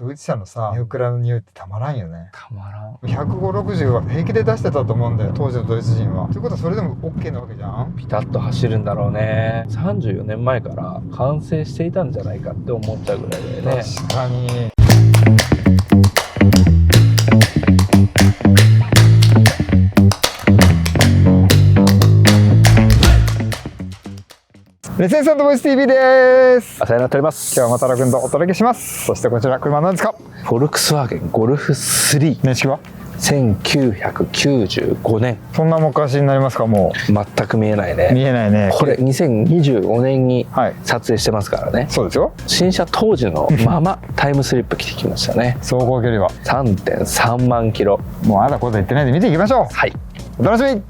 ドイツ車のさ、ネオクラの匂いってたまらんよね。たまらん。150、60は平気で出してたと思うんだよ、当時のドイツ人は。ということはそれでも OK なわけじゃん。ピタッと走るんだろうね。34年前から完成していたんじゃないかって思っちゃうぐらいだよね。確かに。レセンサンドボイス TV です。お世話になっております。今日はまたらくんとお届けします。そしてこちら車なんですか？フォルクスワーゲンゴルフ3。年式は1995年。そんな昔になりますか？もう全く見えないね。見えないね。これ2025年にはい撮影してますからね。そうですよ。新車当時のままタイムスリップ来てきましたね。走行距離は 3.3 万キロ。もうあだこだ言ってないで見ていきましょう。はい。お楽しみに。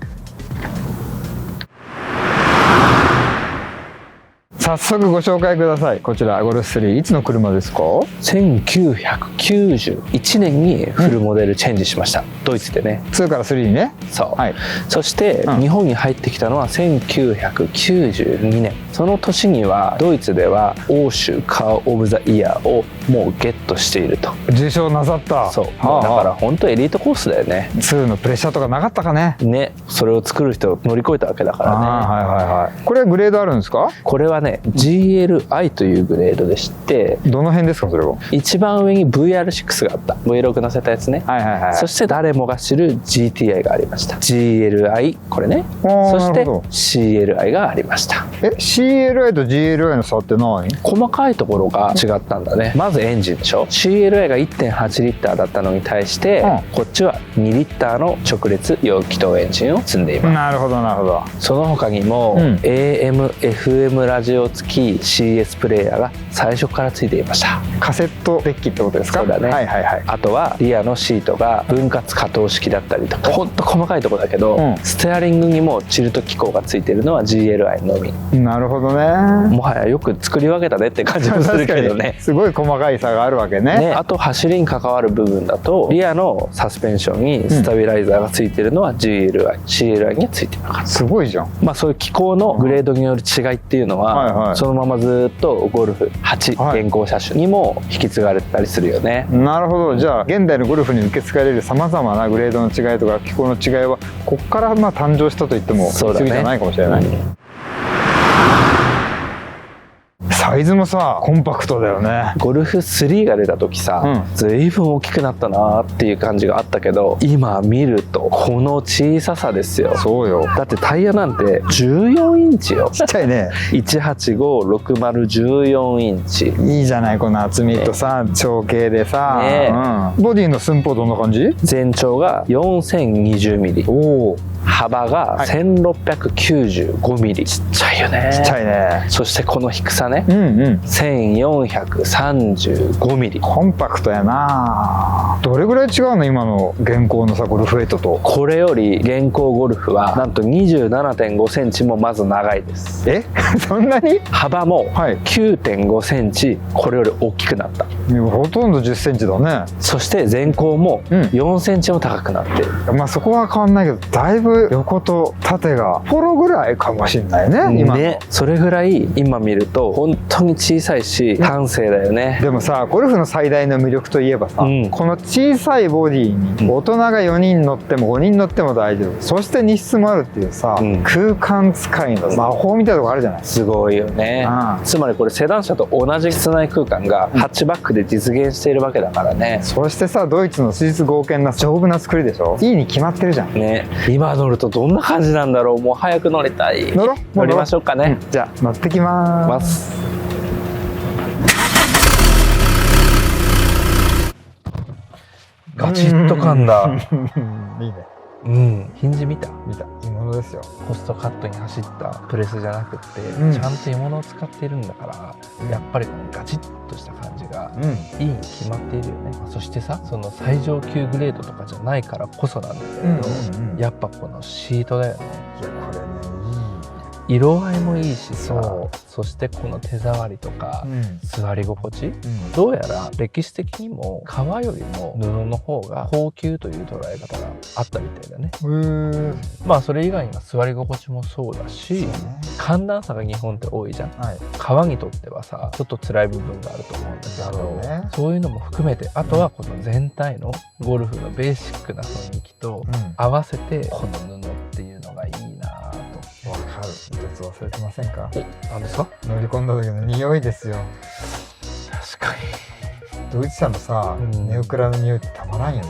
早速ご紹介ください。こちらゴルフ3、いつの車ですか？1991年にフルモデルチェンジしました、ドイツでね。2から3にね。そう、はい。そして、日本に入ってきたのは1992年。その年にはドイツでは欧州カー・オブ・ザ・イヤーをもうゲットしていると。受賞なさった。そう、はあ、だから本当エリートコースだよね。2のプレッシャーとかなかったかね。ね、それを作る人を乗り越えたわけだからね。はいはいはい。これはグレードあるんですか？これはね GLI というグレードでして、どの辺ですかそれは？一番上に VR6 があった。 V6 乗せたやつね。はいはいはい。そして誰もが知る GTI がありました。 GLI これね。そそして CLI がありました。CLI と GLI の差って何？細かいところが違ったんだね。まずエンジンでしょ。 CLI が 1.8 リッターだったのに対して、こっちは2リッターの直列4気筒エンジンを積んでいます。なるほどなるほど。その他にも、AM、FM ラジオ付き CS プレイヤーが最初から付いていました。カセットデッキってことですか？そうだね。はいはいはい。あとはリアのシートが分割可動式だったりとか、ほんと細かいところだけど、ステアリングにもチルト機構が付いているのは GLI のみ。なるほどね。もはやよく作り分けたねって感じもするけどね。すごい細かい差があるわけね。あと走りに関わる部分だと、リアのサスペンションにスタビライザーが付いているのは GLI、CLI には付いてなかった。すごいじゃん。まあそういう機構のグレードによる違いっていうのは、そのままずっとゴルフ8、現行車種にも引き継がれてたりするよね。なるほど。じゃあ現代のゴルフに受け継がれるさまざまなグレードの違いとか機構の違いはここからまあ誕生したと言っても過ぎじゃないかもしれない。サイズもさコンパクトだよね。ゴルフ3が出た時さ、随分大きくなったなっていう感じがあったけど、今見るとこの小ささですよ。そうよ。だってタイヤなんて14インチよ。ちっちゃいね。1856014インチ。いいじゃないこの厚みとさ、長径でさ、ボディの寸法どんな感じ？全長が4020ミリ。おお。幅が1695ミリ。ちっちゃいよね。ちっちゃいね。そしてこの低さね、1435ミリ。コンパクトやな。どれぐらい違うの今の現行のさゴルフ8と？これより現行ゴルフはなんと 27.5 センチもまず長いです。そんなに？幅も 9.5 センチこれより大きくなった。ほとんど10センチだね。そして前高も4センチも高くなってる。まあそこは変わんないけど、だいぶ横と縦がフォローぐらいかもしれないね今ね。それぐらい今見ると本当に小さいし端正だよね。でもさゴルフの最大の魅力といえばさ、この小さいボディに大人が4人乗っても5人乗っても大丈夫、そして荷室もあるっていうさ、空間使いの魔法みたいなとこあるじゃない。すごいよね。つまりこれセダン車と同じ室内空間がハッチバックで実現しているわけだからね。そしてさドイツの質合憲な丈夫な作りでしょ。いいに決まってるじゃんね。今乗るとどんな感じなんだろう。もう早く乗りたい。乗りましょうかね。じゃあ乗ってきます。ガチッと感だ。いいね。ヒンジ見た？見た。いいものですよ。ポストカットに走ったプレスじゃなくって、ちゃんと鋳物を使っているんだから、やっぱりこのガチッとした感じがいいに決まっているよね。そしてさ、その最上級グレードとかじゃないからこそなんだけど、やっぱこのシートだよね。いやこれね、色合いもいいしさ、そそしてこの手触りとか、座り心地、うんどうやら歴史的にも革よりも布の方が高級という捉え方があったみたいだね。まあそれ以外には座り心地もそうだし、寒暖差が日本って多いじゃん。はい、革にとってはさちょっと辛い部分があると思うんだけど、ね、そういうのも含めて、あとはこの全体のゴルフのベーシックな雰囲気と合わせてこの布っていうのがいいなと。わかる。一つ忘れてませんか？何ですか？乗り込んだ時の匂いですよ。確かにドイツ車のさ、ネオクラの匂いってたまらんよね。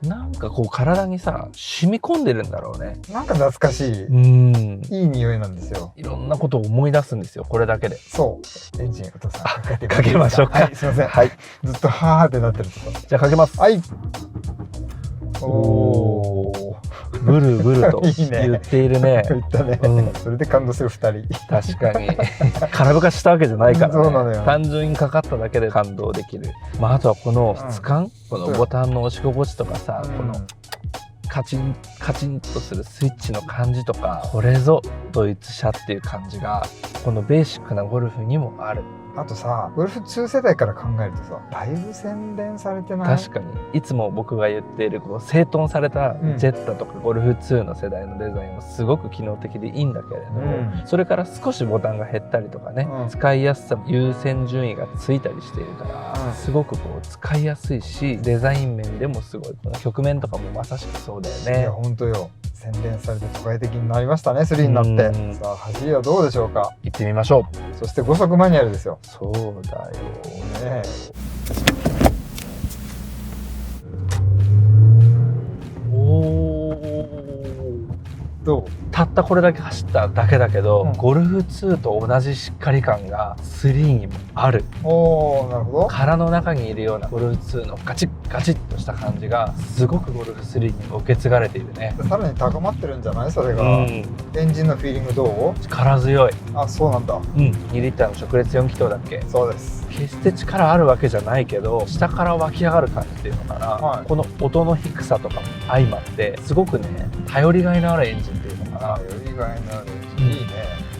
なんかこう体にさ染み込んでるんだろうね。なんか懐かしい、いい匂いなんですよ。いろんなことを思い出すんですよ、これだけで。そう、エンジンお父さんかけましょうか。はい、すいません。はい、ずっとはーってなってるとこ。じゃあかけます。はい。おー、ブルブルと言っているね。言ったね。それで感動する2人。確かに空ぶかしたわけじゃないからね。そうなのよ。単純にかかっただけで感動できる。まああとはこの質感、このボタンの押し心地とかさ、このカチンカチンとするスイッチの感じとか、これぞドイツ車っていう感じがこのベーシックなゴルフにもある。あとさ、ゴルフ2世代から考えるとさ、だいぶ洗練されてない？確かにいつも僕が言っているこう整頓されたジェッタとかゴルフ2の世代のデザインもすごく機能的でいいんだけれども、それから少しボタンが減ったりとかね、使いやすさも優先順位がついたりしているから、すごくこう使いやすいし、デザイン面でもすごい、この曲面とかもまさしくそうだよね。いや本当よ、洗練されて都会的になりましたね、3になって。さあ走りはどうでしょうか？行ってみましょう。そして5速マニュアルですよ。そうだよね。どう？たったこれだけ走っただけだけど、ゴルフ2と同じしっかり感が3にもある。おー、なるほど。殻の中にいるようなゴルフ2のガチッガチッとした感じがすごくゴルフ3にも受け継がれているね。さらに高まってるんじゃない？それが、エンジンのフィーリングどう？力強い。あ、そうなんだ。2リッターの直列4気筒だっけ？そうです。決して力あるわけじゃないけど、下から湧き上がる感じっていうのかな、この音の低さとかも相まってすごくね、頼りがいのあるエンジンっていうのかな。頼りがいのあるエンジン、いいね。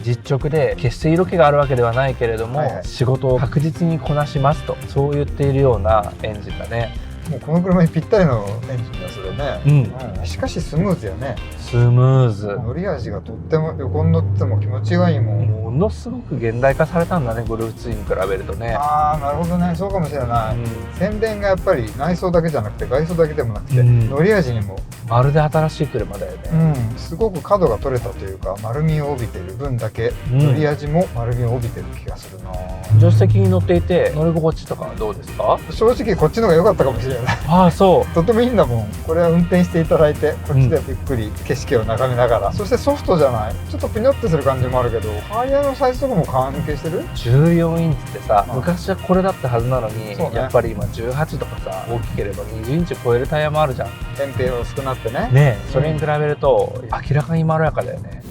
実直で決して色気があるわけではないけれども、仕事を確実にこなしますと、そう言っているようなエンジンだね。もうこの車にぴったりのエンジンだそれね。しかしスムーズよね。スムーズ。乗り味がとっても、横に乗っても気持ちがいいもん。ものすごく現代化されたんだね、ゴルフ2に比べるとね。ああ、なるほどね、そうかもしれない。洗練がやっぱり内装だけじゃなくて外装だけでもなくて、乗り味にもまるで新しい車だよね。すごく角が取れたというか、丸みを帯びている分だけ、乗り味も丸みを帯びてる気がするな。助手席に乗っていて乗り心地とかはどうですか？正直こっちの方が良かったかもしれない。ああ、そう。とてもいいんだもん。これは運転していただいて、こっちでゆっくり景色を眺めながら、そしてソフトじゃない、ちょっとピニョってする感じもあるけど、タイヤのサイズとかも関係してる？14インチってさ、昔はこれだったはずなのに、やっぱり今18とかさ、大きければ20インチ超えるタイヤもあるじゃん。扁平薄くなってね。ねえ、それに比べると明らかにまろやかだよね。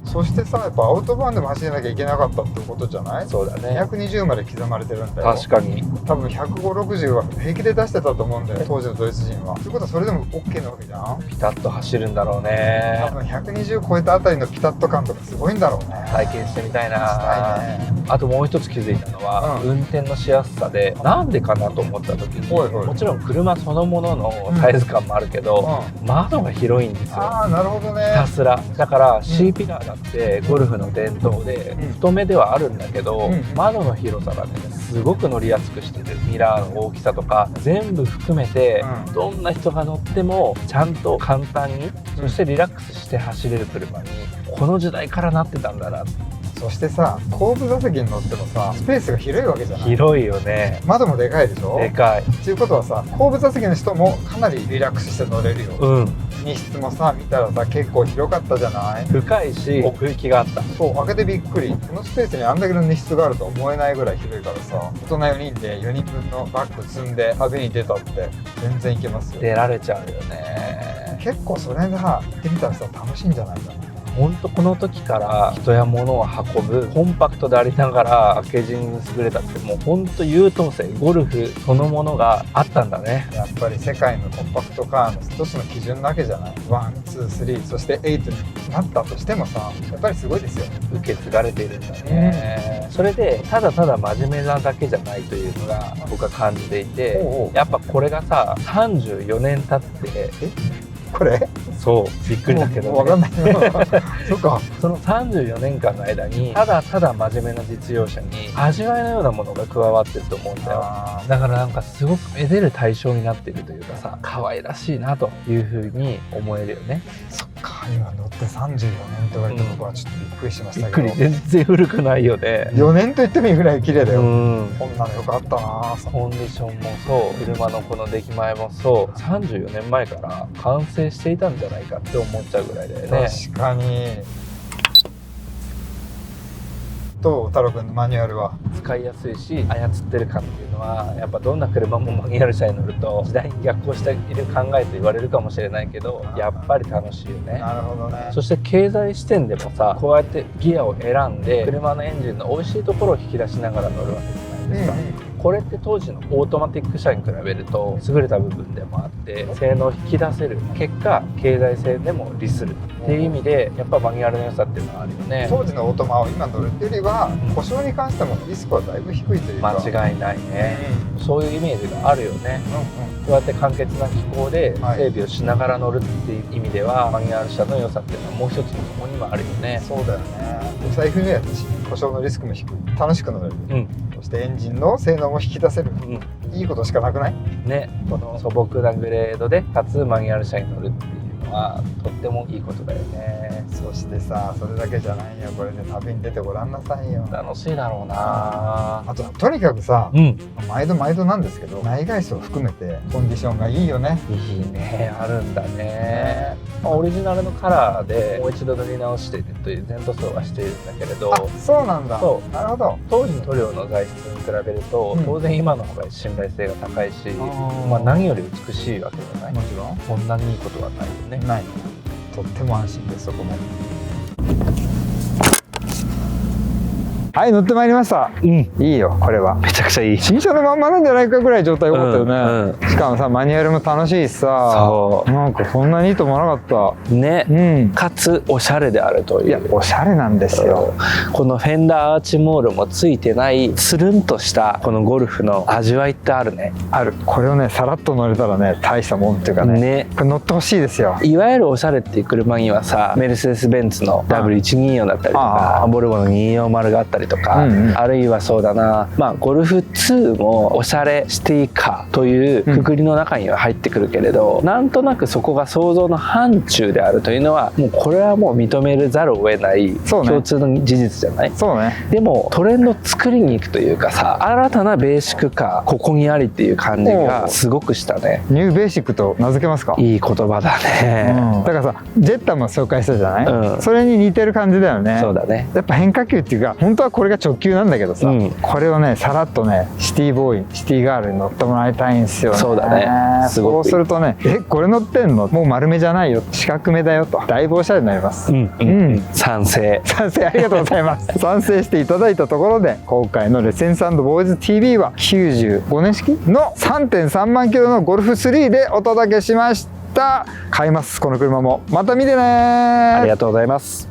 そしてさ、やっぱアウトバーンでも走らなきゃいけなかったってことじゃない？そうだね。220まで刻まれてるんだよ。確かに。多分150、60は平気で出してたと思うんだよ、当時のドイツ人は。ということはそれでも OK なわけじゃん。ピタッと走るんだろうね。多分120超えたあたりのピタッと感とかすごいんだろうね。体験してみたいな。したいね。あともう一つ気づいたのは、運転のしやすさで、なんでかなと思った時に、もちろん車そのもののサイズ感もあるけど、窓が広いんですよ。ああ、なるほどね。ひたすら。だから C ピラーだってゴルフの伝統で太めではあるんだけど、窓の広さがねすごく乗りやすくしてる。ミラーの大きさとか全部含めて、どんな人が乗ってもちゃんと簡単に、そしてリラックスして走れる車にこの時代からなってたんだな。そしてさ、後部座席に乗ってもさ、スペースが広いわけじゃない？広いよね。窓もでかいでしょ？でかい。っていうことはさ、後部座席の人もかなりリラックスして乗れるよ。荷室もさ、見たらさ、結構広かったじゃない？深いし、奥行きがあった。そう、開けてびっくり。このスペースにあんだけの荷室があるとは思えないぐらい広いからさ、大人4人で4人分のバッグ積んで旅に出たって全然いけますよ。出られちゃうよね。結構それが行ってみたらさ、楽しいんじゃないかな。ほんとこの時から人や物を運ぶコンパクトでありながらパッケージングに優れたって、もうほんと優等生ゴルフそのものがあったんだね。やっぱり世界のコンパクトカーの一つの基準なわけじゃない。1、2、3そして8になったとしてもさ、やっぱりすごいですよ。受け継がれているんだね、それでただただ真面目なだけじゃないというのが僕は感じていて、やっぱこれがさ34年経ってこれそうびっくりだけど、ね、分かんないそっか。その34年間の間にただただ真面目な実用車に味わいのようなものが加わってると思うんだよ。だからなんかすごくめでる対象になっているというかさ、可愛らしいなというふうに思えるよね。そっか、今乗って34年って言われて僕はちょっとびっくりしましたけど、びっくり、全然古くないよね。4年と言ってもいいぐらい綺麗だよ。うん、こんなのよかったな。コンディションもそう車のこの出来栄えもそう34年前から完成していたんじゃないかって思っちゃうぐらいだよね。確かに。どう太郎君のマニュアルは？使いやすいし操ってる感っていうのはやっぱどんな車もマニュアル車に乗ると時代に逆行している考えと言われるかもしれないけど、やっぱり楽しいよね。なるほどね。そして経済視点でもさ、こうやってギアを選んで車のエンジンの美味しいところを引き出しながら乗るわけじゃないですか、これって当時のオートマティック車に比べると優れた部分でもあって性能を引き出せる結果経済性でも利するっていう意味でやっぱマニュアルの良さっていうのはあるよね。当時のオートマを今乗るっていうよりは故障に関してもリスクはだいぶ低いというか間違いないね、そういうイメージがあるよね、こうやって簡潔な機構で整備をしながら乗るっていう意味では、マニュアル車の良さっていうのはもう一つのそこにもあるよね。そうだよね。お財布にやったし故障のリスクも低い、楽しく乗れる、そしてエンジンの性能も引き出せる、いいことしかなくないね。この素朴なグレードでかつマニュアル車に乗るっていうのはとってもいいことだよね。そしてさ、それだけじゃないよ。これで旅に出てごらんなさいよ。楽しいだろうな。あととにかくさ、毎度なんですけど内外装含めてコンディションがいいよね。いいね、あるんだね。オリジナルのカラーでもう一度塗り直しているという前塗装はしているんだけれど、そうなんだ。そう、なるほど。当時の塗料の材質に比べると、当然今の方が信頼性が高いし、何より美しいわけじゃない。もちろんこんなにいいことはないよね。ない。とっても安心です。そこも。はい、乗ってまいりました。いいよ、これは。めちゃくちゃいい。新車のまんまなんじゃないかぐらい状態良かったよね。しかもさ、マニュアルも楽しいしさ、なんかこんなにいいと思わなかったね。かつおしゃれであるという。いや、おしゃれなんですよ。このフェンダーアーチモールもついてないつるんとしたこのゴルフの味わいってあるね。ある。これをね、さらっと乗れたらね、大したもんっていうかね、これ乗ってほしいですよ。いわゆるおしゃれっていう車にはさ、メルセデス・ベンツの W124 だったりとか、ボルボの240があったりとか、あるいはそうだな、ゴルフ2もおしゃれシティカーというくくりの中には入ってくるけれど、なんとなくそこが想像の範疇であるというのはもうこれはもう認めるざるを得ない共通の事実じゃない。そうね。でもトレンド作りに行くというかさ、新たなベーシックカーここにありっていう感じがすごくしたね。ニューベーシックと名付けますか。いい言葉だね。だからさ、ジェッタも紹介したじゃない、それに似てる感じだよね。そうだね。やっぱ変化球っていうか、本当はこれが直球なんだけどさ、これをね、さらっとね、シティボーイシティガールに乗ってもらいたいんですよね。そうだね。そうするとね、これ乗ってんのもう丸めじゃないよ、四角めだよと、だいぶおしゃれになります。賛成ありがとうございます賛成していただいたところで、今回のレセンス&ボーイズ TV は95年式の 3.3 万キロのゴルフ3でお届けしました。買います、この車も。また見てね。ありがとうございます。